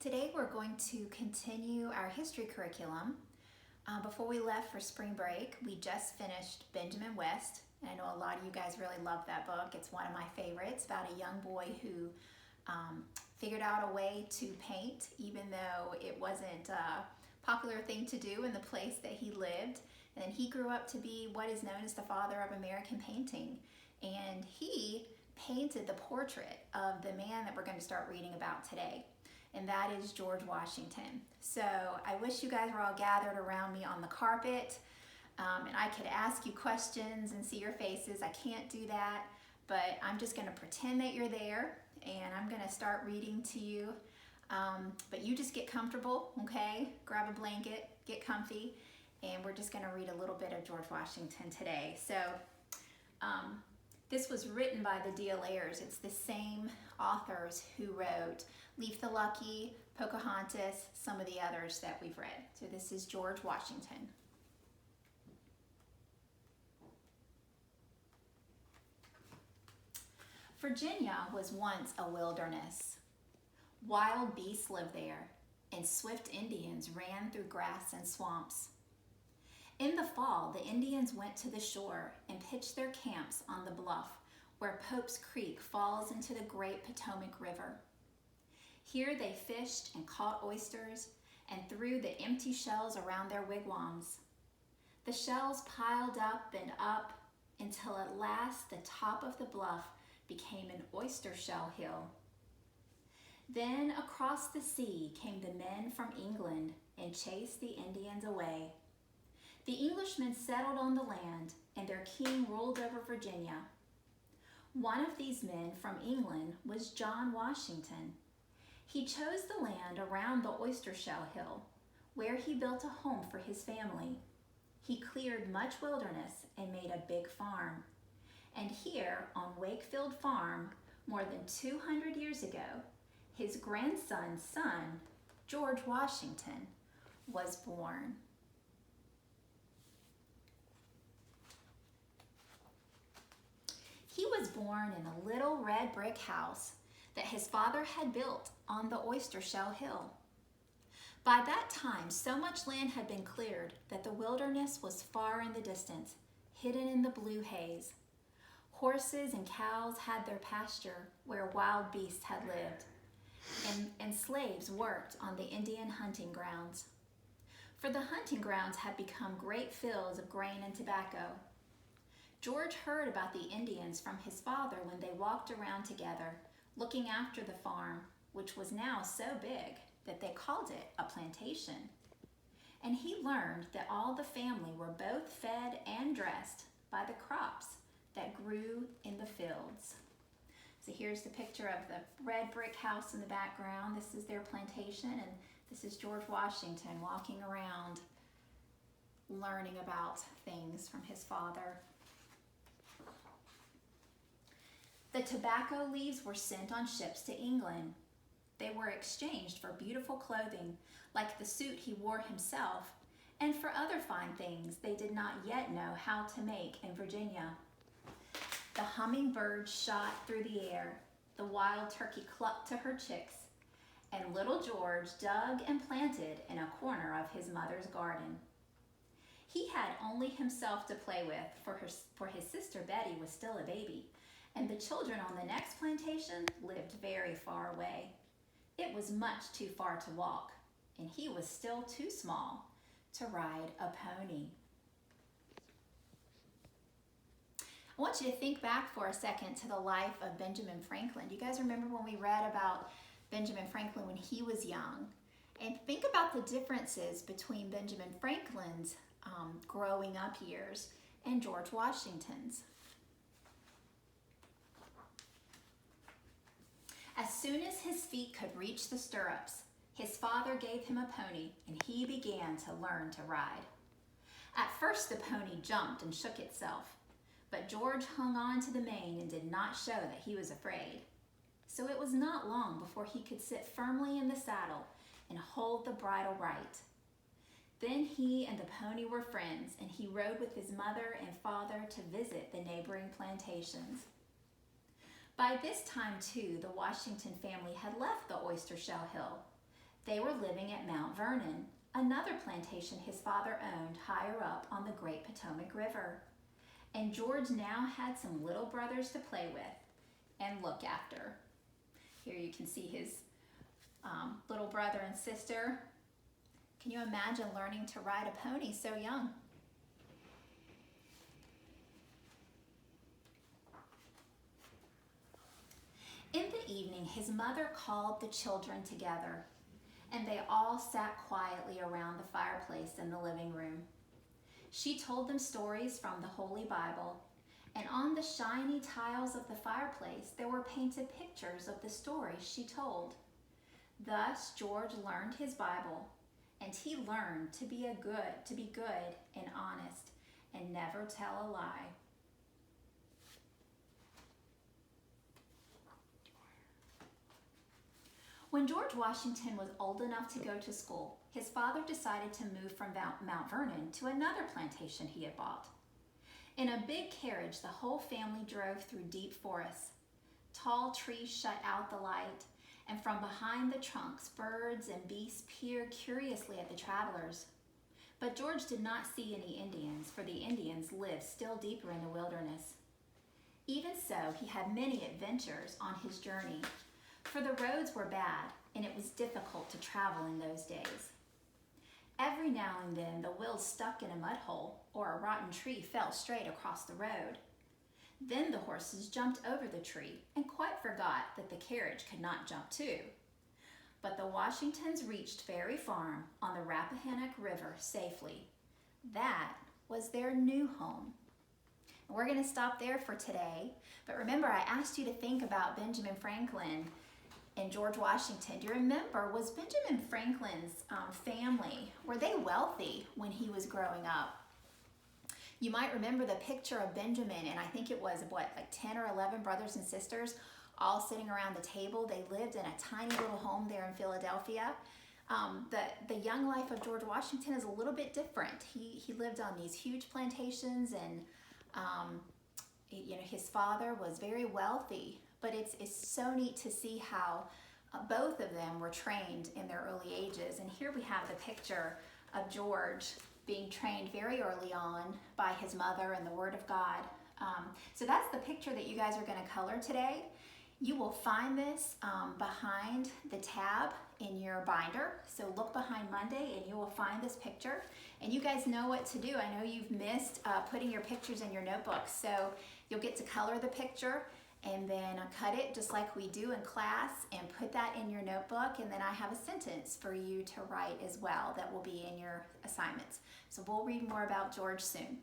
Today we're going to continue our history curriculum. Before we left for spring break, we just finished Benjamin West. And I know a lot of you guys really love that book. It's one of my favorites, about a young boy who figured out a way to paint, even though it wasn't a popular thing to do in the place that he lived. And then he grew up to be what is known as the father of American painting. And he painted the portrait of the man that we're going to start reading about today. And that is George Washington. So I wish you guys were all gathered around me on the carpet and I could ask you questions and see your faces. I can't do that, but I'm just going to pretend that you're there and I'm going to start reading to you. But you just get comfortable, okay? Grab a blanket, get comfy, and we're just going to read a little bit of George Washington today. So this was written by the DAE6. It's the same authors who wrote Leif the Lucky, Pocahontas, some of the others that we've read. So this is George Washington. Virginia was once a wilderness. Wild beasts lived there, and swift Indians ran through grass and swamps. In the fall, the Indians went to the shore and pitched their camps on the bluff where Pope's Creek falls into the great Potomac River. Here they fished and caught oysters and threw the empty shells around their wigwams. The shells piled up and up until at last the top of the bluff became an oyster shell hill. Then across the sea came the men from England and chased the Indians away. The Englishmen settled on the land, and their king ruled over Virginia. One of these men from England was John Washington. He chose the land around the oyster shell hill, where he built a home for his family. He cleared much wilderness and made a big farm. And here on Wakefield Farm, more than 200 years ago, his grandson's son, George Washington, was born. He was born in a little red brick house that his father had built on the oyster shell hill. By that time, so much land had been cleared that the wilderness was far in the distance, hidden in the blue haze. Horses and cows had their pasture where wild beasts had lived, and slaves worked on the Indian hunting grounds. For the hunting grounds had become great fields of grain and tobacco. George heard about the Indians from his father when they walked around together, looking after the farm, which was now so big that they called it a plantation. And he learned that all the family were both fed and dressed by the crops that grew in the fields. So here's the picture of the red brick house in the background. This is their plantation, and this is George Washington walking around learning about things from his father. The tobacco leaves were sent on ships to England. They were exchanged for beautiful clothing, like the suit he wore himself, and for other fine things they did not yet know how to make in Virginia. The hummingbird shot through the air, the wild turkey clucked to her chicks, and little George dug and planted in a corner of his mother's garden. He had only himself to play with, for his sister Betty was still a baby, and the children on the next plantation lived very far away. It was much too far to walk, and he was still too small to ride a pony. I want you to think back for a second to the life of Benjamin Franklin. Do you guys remember when we read about Benjamin Franklin when he was young? And think about the differences between Benjamin Franklin's growing up years and George Washington's. As soon as his feet could reach the stirrups, his father gave him a pony and he began to learn to ride. At first the pony jumped and shook itself, but George hung on to the mane and did not show that he was afraid. So it was not long before he could sit firmly in the saddle and hold the bridle right. Then he and the pony were friends, and he rode with his mother and father to visit the neighboring plantations. By this time, too, the Washington family had left the Oyster Shell Hill. They were living at Mount Vernon, another plantation his father owned higher up on the Great Potomac River. And George now had some little brothers to play with and look after. Here you can see his little brother and sister. Can you imagine learning to ride a pony so young? In the evening, his mother called the children together, and they all sat quietly around the fireplace in the living room. She told them stories from the Holy Bible, and on the shiny tiles of the fireplace there were painted pictures of the stories she told. Thus George learned his Bible, and he learned to be good and honest and never tell a lie. When George Washington was old enough to go to school, his father decided to move from Mount Vernon to another plantation he had bought. In a big carriage, the whole family drove through deep forests. Tall trees shut out the light, and from behind the trunks, birds and beasts peered curiously at the travelers. But George did not see any Indians, for the Indians lived still deeper in the wilderness. Even so, he had many adventures on his journey, for the roads were bad, and it was difficult to travel in those days. Every now and then, the wheels stuck in a mud hole, or a rotten tree fell straight across the road. Then the horses jumped over the tree and quite forgot that the carriage could not jump too. But the Washingtons reached Ferry Farm on the Rappahannock River safely. That was their new home. We're going to stop there for today, but remember I asked you to think about Benjamin Franklin and George Washington. Do you remember, was Benjamin Franklin's family, were they wealthy when he was growing up? You might remember the picture of Benjamin, and I think it was, like 10 or 11 brothers and sisters all sitting around the table. They lived in a tiny little home there in Philadelphia. The young life of George Washington is a little bit different. He lived on these huge plantations, and his father was very wealthy. But it's so neat to see how both of them were trained in their early ages. And here we have the picture of George being trained very early on by his mother and the Word of God. So that's the picture that you guys are going to color today. You will find this behind the tab in your binder. So look behind Monday and you will find this picture. And you guys know what to do. I know you've missed putting your pictures in your notebooks. So you'll get to color the picture and then cut it just like we do in class and put that in your notebook. And then I have a sentence for you to write as well that will be in your assignments. So we'll read more about George soon.